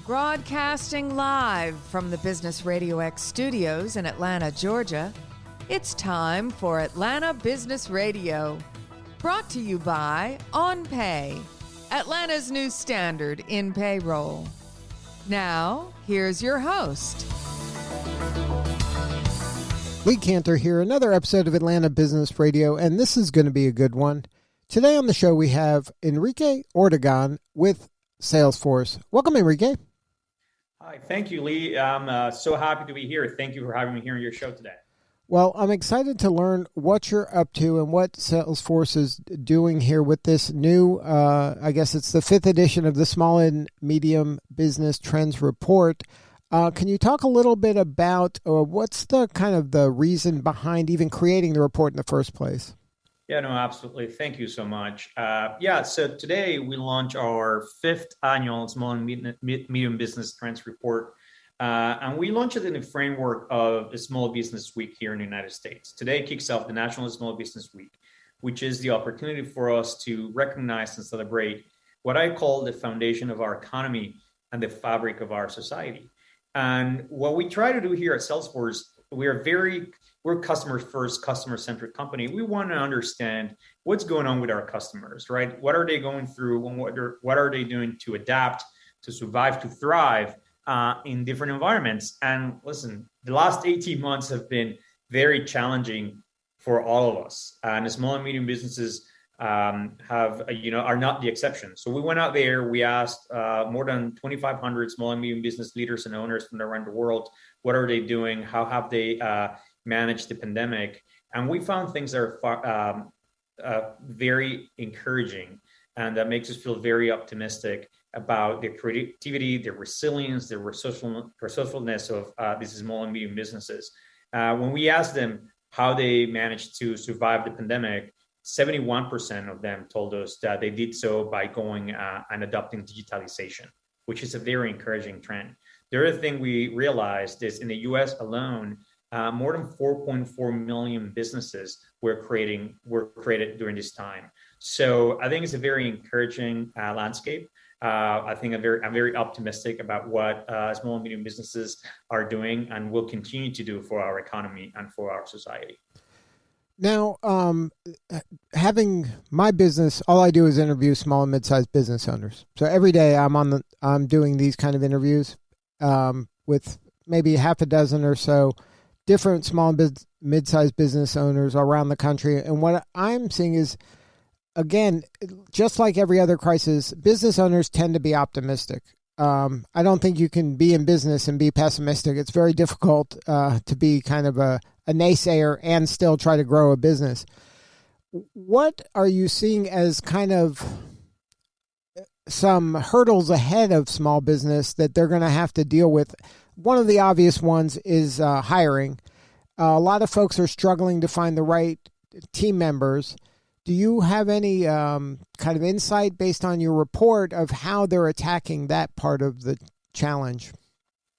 Broadcasting live from the Business RadioX studios in Atlanta, Georgia, it's time for Atlanta Business Radio. Brought to you by OnPay, Atlanta's new standard in payroll. Now, here's your host. Lee Cantor here, another episode of Atlanta Business Radio, and this is going to be a good one. Today on the show, we have Enrique Ortegón with Salesforce. Welcome, Enrique. Hi, thank you, Lee. I'm so happy to be here. Thank you for having me here on your show today. Well, I'm excited to learn what you're up to and what Salesforce is doing here with this new, I guess it's the 5th edition of the Small and Medium Business Trends Report. Can you talk a little bit about what's the kind of the reason behind even creating the report in the first place? Yeah, no, absolutely. Thank you so much. So today we launch our 5th annual Small and Medium Business Trends Report. And we launch it in the framework of a Small Business Week here in the United States. Today kicks off the National Small Business Week, which is the opportunity for us to recognize and celebrate what I call the foundation of our economy and the fabric of our society. And what we try to do here at Salesforce, we're customer first, customer centric company. We want to understand what's going on with our customers, right? What are they going through and what are they doing to adapt, to survive, to thrive in different environments? And listen, the last 18 months have been very challenging for all of us, and small and medium businesses are not the exception. So we went out there, we asked more than 2,500 small and medium business leaders and owners from around the world, what are they doing? How have they managed the pandemic? And we found things that are very encouraging, and that makes us feel very optimistic about their creativity, their resilience, their resourcefulness of these small and medium businesses. When we asked them how they managed to survive the pandemic, 71% of them told us that they did so by going and adopting digitalization, which is a very encouraging trend. The other thing we realized is in the US alone, more than 4.4 million businesses were created during this time. So I think it's a very encouraging landscape. I think I'm very optimistic about what small and medium businesses are doing and will continue to do for our economy and for our society. Now, having my business, all I do is interview small and mid-sized business owners. So every day I'm doing these kind of interviews with maybe half a dozen or so different small and mid-sized business owners around the country. And what I'm seeing is, again, just like every other crisis, business owners tend to be optimistic. I don't think you can be in business and be pessimistic. It's very difficult to be kind of a naysayer and still try to grow a business. What are you seeing as kind of some hurdles ahead of small business that they're going to have to deal with? One of the obvious ones is hiring. A lot of folks are struggling to find the right team members. Do you have any kind of insight based on your report of how they're attacking that part of the challenge?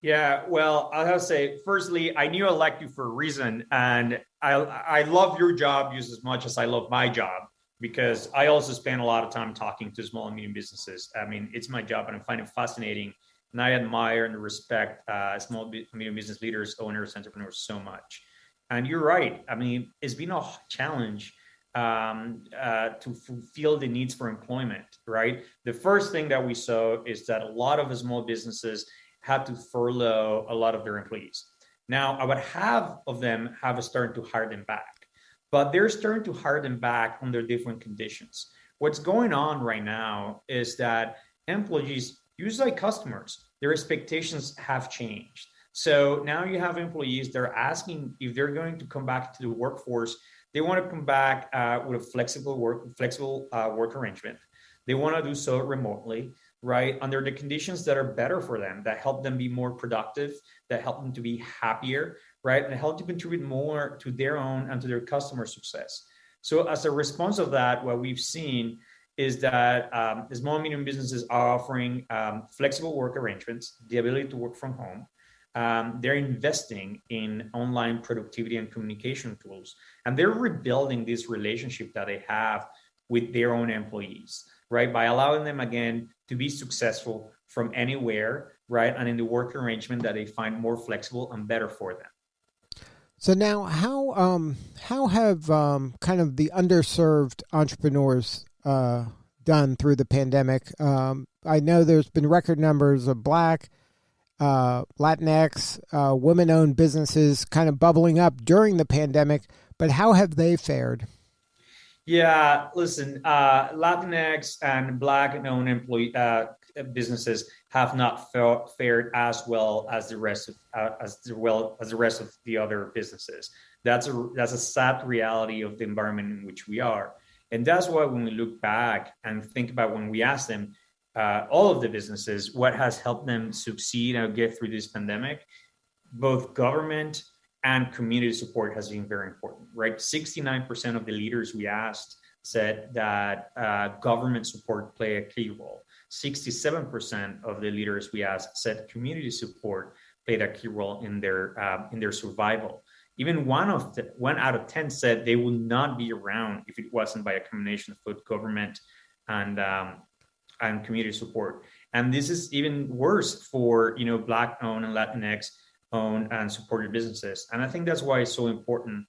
Yeah, well, I have to say, firstly, I knew I liked you for a reason, and I love your job just as much as I love my job, because I also spend a lot of time talking to small and medium businesses. I mean, it's my job, and I find it fascinating, and I admire and respect small and medium business leaders, owners, entrepreneurs so much. And you're right. I mean, it's been a challenge to fulfill the needs for employment, right? The first thing that we saw is that a lot of the small businesses had to furlough a lot of their employees. Now, about half of them have started to hire them back, but they're starting to hire them back under different conditions. What's going on right now is that employees, just like customers, their expectations have changed. So now you have employees that are asking if they're going to come back to the workforce. They want to come back with a flexible work arrangement. They want to do so remotely, right? Under the conditions that are better for them, that help them be more productive, that help them to be happier, right? And help to contribute more to their own and to their customer success. So as a response of that, what we've seen is that small and medium businesses are offering flexible work arrangements, the ability to work from home. They're investing in online productivity and communication tools, and they're rebuilding this relationship that they have with their own employees, right? By allowing them, again, to be successful from anywhere, right? And in the work arrangement that they find more flexible and better for them. So now, how have kind of the underserved entrepreneurs done through the pandemic? I know there's been record numbers of Black, Latinx, women-owned businesses kind of bubbling up during the pandemic, but how have they fared? Yeah, listen, Latinx and Black-owned employee businesses have not fared as well as the rest of the rest of the other businesses. That's a sad reality of the environment in which we are, and that's why when we look back and think about when we ask them, all of the businesses, what has helped them succeed and get through this pandemic, both government and community support has been very important, right? 69% of the leaders we asked said that government support played a key role. 67% of the leaders we asked said community support played a key role in their survival. Even one out of 10 said they would not be around if it wasn't by a combination of both government and community support. And this is even worse for Black-owned and Latinx owned and supported businesses. And I think that's why it's so important,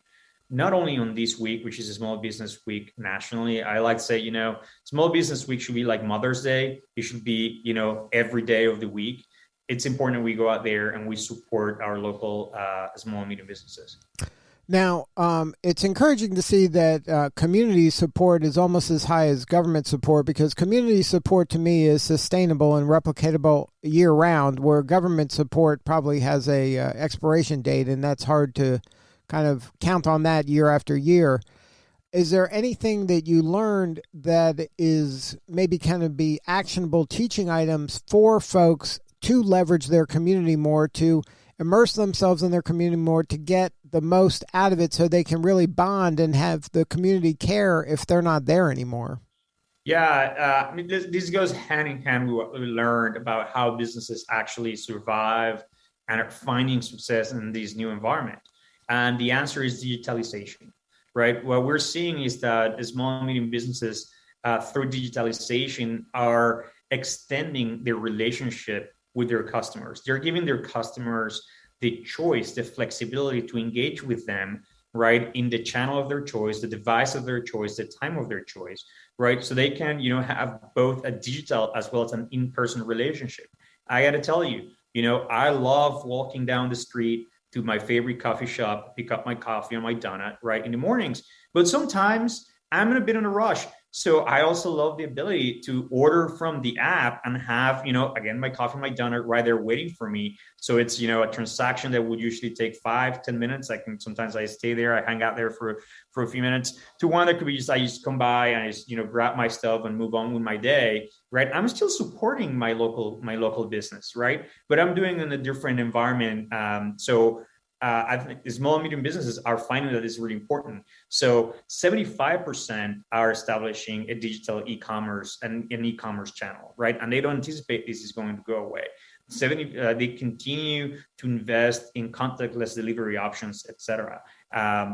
not only on this week, which is a Small Business Week nationally. I like to say, Small Business Week should be like Mother's Day. It should be, every day of the week. It's important that we go out there and we support our local small and medium businesses. Now, it's encouraging to see that community support is almost as high as government support, because community support to me is sustainable and replicatable year round, where government support probably has a expiration date, and that's hard to kind of count on that year after year. Is there anything that you learned that is maybe kind of be actionable teaching items for folks to leverage their community more, to immerse themselves in their community more, to get the most out of it so they can really bond and have the community care if they're not there anymore? Yeah, this goes hand in hand with what we learned about how businesses actually survive and are finding success in this new environment. And the answer is digitalization, right? What we're seeing is that small and medium businesses through digitalization are extending their relationship with their customers. They're giving their customers the choice, the flexibility to engage with them, right, in the channel of their choice, the device of their choice, the time of their choice, right? So they can, have both a digital as well as an in-person relationship. I got to tell you, I love walking down the street to my favorite coffee shop, pick up my coffee and my donut, right, in the mornings. But sometimes I'm in a bit of a rush. So I also love the ability to order from the app and have, again, my coffee, my donut right there waiting for me. So it's, a transaction that would usually take 5-10 minutes. Sometimes I stay there, I hang out there for a few minutes, to one that could be I just come by and I just, grab my stuff and move on with my day, right? I'm still supporting my local business, right? But I'm doing it in a different environment. I think the small and medium businesses are finding that it's really important. So 75% are establishing a digital e-commerce and an e-commerce channel, right? And they don't anticipate this is going to go away. They continue to invest in contactless delivery options, etc.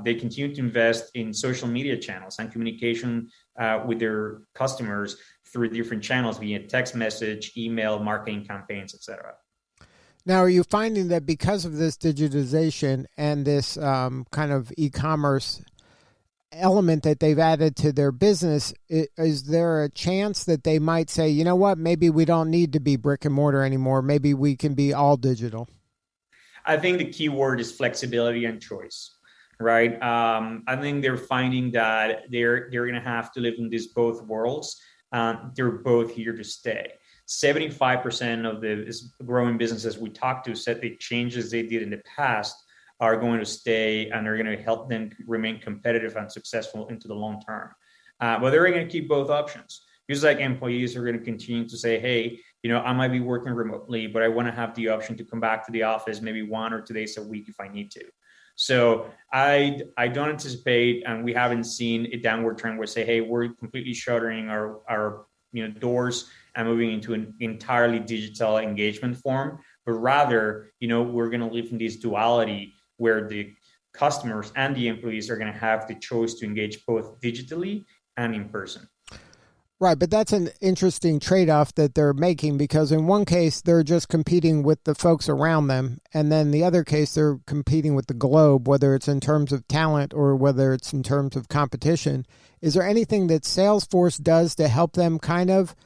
They continue to invest in social media channels and communication with their customers through different channels, via text message, email, marketing campaigns, etc. Now, are you finding that because of this digitization and this kind of e-commerce element that they've added to their business, is there a chance that they might say, you know what, maybe we don't need to be brick and mortar anymore. Maybe we can be all digital? I think the key word is flexibility and choice, right? I think they're finding that they're going to have to live in these both worlds. They're both here to stay. 75% of the growing businesses we talked to said the changes they did in the past are going to stay and are going to help them remain competitive and successful into the long term. But they're going to keep both options. Just like employees are going to continue to say, hey, I might be working remotely, but I want to have the option to come back to the office maybe 1 or 2 days a week if I need to. So I don't anticipate, and we haven't seen a downward trend where say, hey, we're completely shuttering our doors and moving into an entirely digital engagement form, but rather, we're going to live in this duality where the customers and the employees are going to have the choice to engage both digitally and in person. Right, but that's an interesting trade-off that they're making, because in one case they're just competing with the folks around them, and then the other case they're competing with the globe, whether it's in terms of talent or whether it's in terms of competition. Is there anything that Salesforce does to help them kind of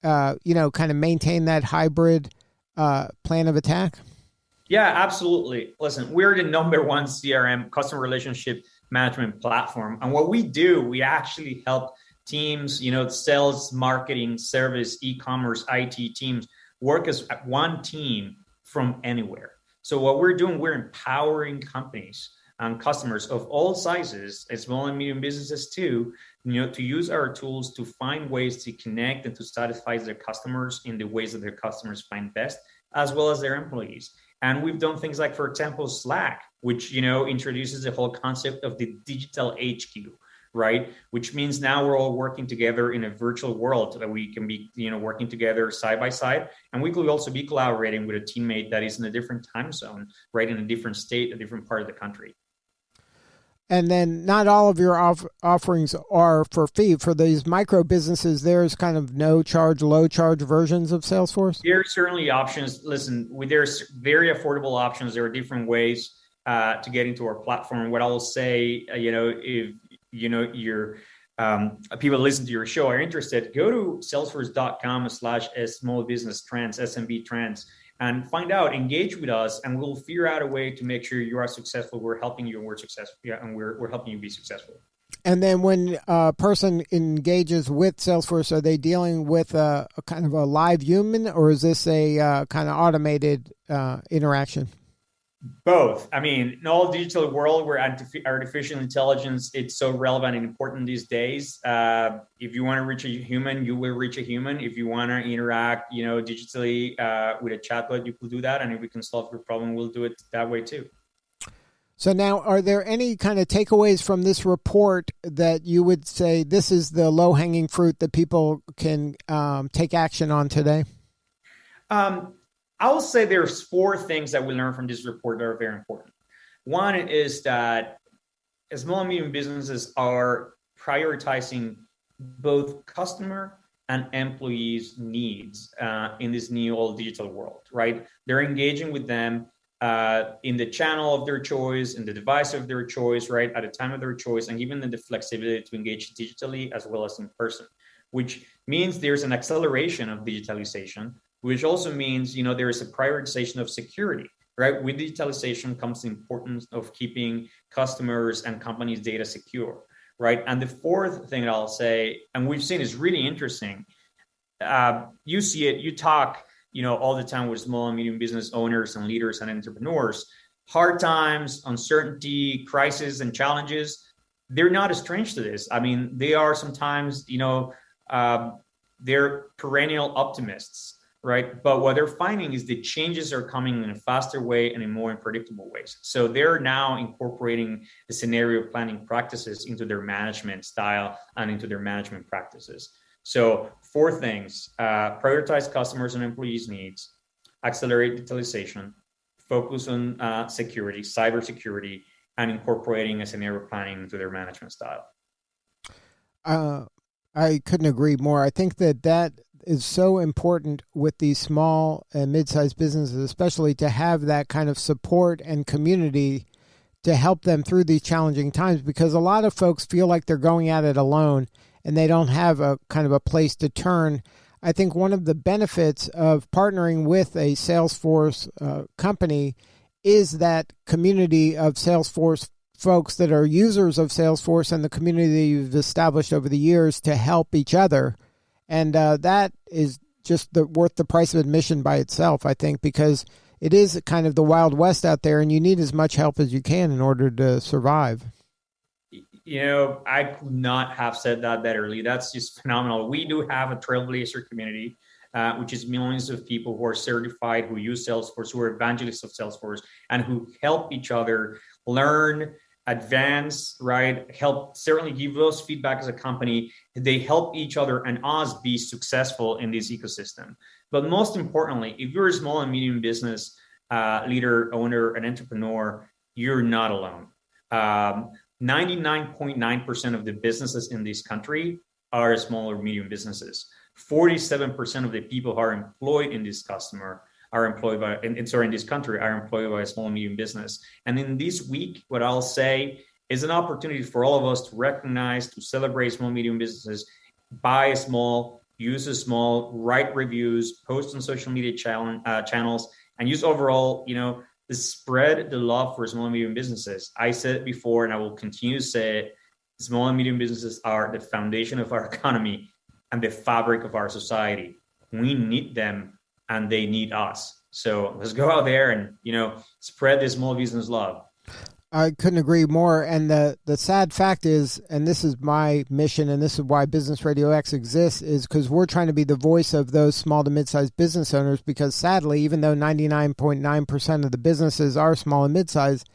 maintain that hybrid plan of attack? Yeah, absolutely. Listen, we're the number one CRM, customer relationship management platform. And what we do, we actually help teams, sales, marketing, service, e-commerce, IT teams work as one team from anywhere. So what we're doing, we're empowering companies and customers of all sizes, small and medium businesses too, to use our tools to find ways to connect and to satisfy their customers in the ways that their customers find best, as well as their employees. And we've done things like, for example, Slack, which, introduces the whole concept of the digital HQ, right? Which means now we're all working together in a virtual world that we can be, working together side by side. And we could also be collaborating with a teammate that is in a different time zone, right? In a different state, a different part of the country. And then not all of your offerings are for fee. For these micro businesses, there's kind of no charge, low charge versions of Salesforce? There are certainly options. Listen, there's very affordable options. There are different ways to get into our platform. What I will say, if your people listen to your show are interested, go to salesforce.com/small business trends, SMB trends, and find out, engage with us, and we'll figure out a way to make sure you are successful. We're helping you and we're successful. Yeah, and we're helping you be successful. And then when a person engages with Salesforce, are they dealing with a kind of a live human, or is this a kind of automated interaction? Both. I mean, in all digital world where artificial intelligence, it's so relevant and important these days. If you want to reach a human, you will reach a human. If you want to interact, digitally with a chatbot, you could do that. And if we can solve your problem, we'll do it that way too. So now, are there any kind of takeaways from this report that you would say this is the low-hanging fruit that people can take action on today? I will say there's 4 things that we learned from this report that are very important. One is that small and medium businesses are prioritizing both customer and employees' needs in this new all digital world, right? They're engaging with them in the channel of their choice, in the device of their choice, right? At the time of their choice, and given them the flexibility to engage digitally as well as in person, which means there's an acceleration of digitalization, which also means, there is a prioritization of security, right? With digitalization comes the importance of keeping customers and companies' data secure, right? And the 4th thing that I'll say, and we've seen is really interesting. You see it, you talk, all the time with small and medium business owners and leaders and entrepreneurs. Hard times, uncertainty, crisis, and challenges, they're not strange to this. I mean, they are sometimes, they're perennial optimists, right? But what they're finding is the changes are coming in a faster way and in more unpredictable ways. So they're now incorporating the scenario planning practices into their management style and into their management practices. So 4 things: prioritize customers and employees' needs, accelerate digitalization, focus on security, cybersecurity, and incorporating a scenario planning into their management style. I couldn't agree more. I think that is so important with these small and mid-sized businesses, especially to have that kind of support and community to help them through these challenging times, because a lot of folks feel like they're going at it alone and they don't have a kind of a place to turn. I think one of the benefits of partnering with a Salesforce company is that community of Salesforce folks that are users of Salesforce and the community that you've established over the years to help each other. And that is just worth the price of admission by itself, I think, because it is kind of the Wild West out there and you need as much help as you can in order to survive. I could not have said that better. That's just phenomenal. We do have a trailblazer community, which is millions of people who are certified, who use Salesforce, who are evangelists of Salesforce, and who help each other learn, advance, right? Help certainly give us feedback as a company. They help each other and us be successful in this ecosystem. But most importantly, if you're a small and medium business leader, owner, and entrepreneur, you're not alone. 99.9% of the businesses in this country are small or medium businesses. 47% of the people who are employed in this customer are employed by, in this country, are employed by a small and medium business. And in this week, what I'll say is an opportunity for all of us to recognize, to celebrate small and medium businesses, buy small, use a small, write reviews, post on social media channels, and use overall, to spread the love for small and medium businesses. I said it before, and I will continue to say it. Small and medium businesses are the foundation of our economy and the fabric of our society. We need them, and they need us. So let's go out there and, spread this small business love. I couldn't agree more. And the sad fact is, and this is my mission, and this is why Business Radio X exists, is because we're trying to be the voice of those small to mid-sized business owners, because sadly, even though 99.9% of the businesses are small and mid-sized,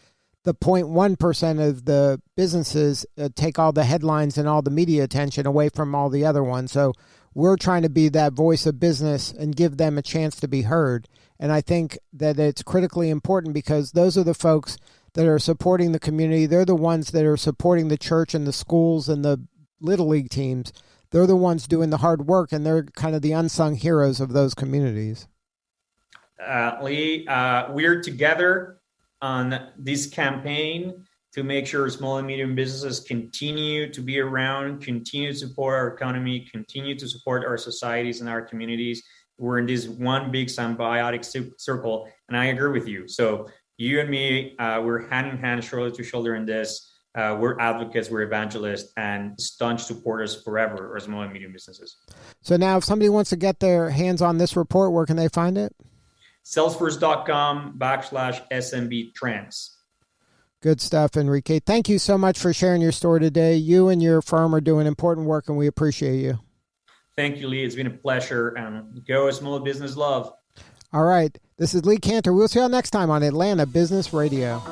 the 0.1% of the businesses take all the headlines and all the media attention away from all the other ones. So we're trying to be that voice of business and give them a chance to be heard. And I think that it's critically important, because those are the folks that are supporting the community. They're the ones that are supporting the church and the schools and the Little League teams. They're the ones doing the hard work, and they're kind of the unsung heroes of those communities. Lee, we're together on this campaign to make sure small and medium businesses continue to be around, continue to support our economy, continue to support our societies and our communities. We're in this one big symbiotic circle, and I agree with you. So you and me, we're hand in hand, shoulder to shoulder in this. We're advocates, we're evangelists, and staunch supporters forever of small and medium businesses. So now if somebody wants to get their hands on this report, where can they find it? Salesforce.com/SMB trends. Good stuff, Enrique. Thank you so much for sharing your story today. You and your firm are doing important work, and we appreciate you. Thank you, Lee. It's been a pleasure. And go small business love. All right. This is Lee Cantor. We'll see you all next time on Atlanta Business Radio.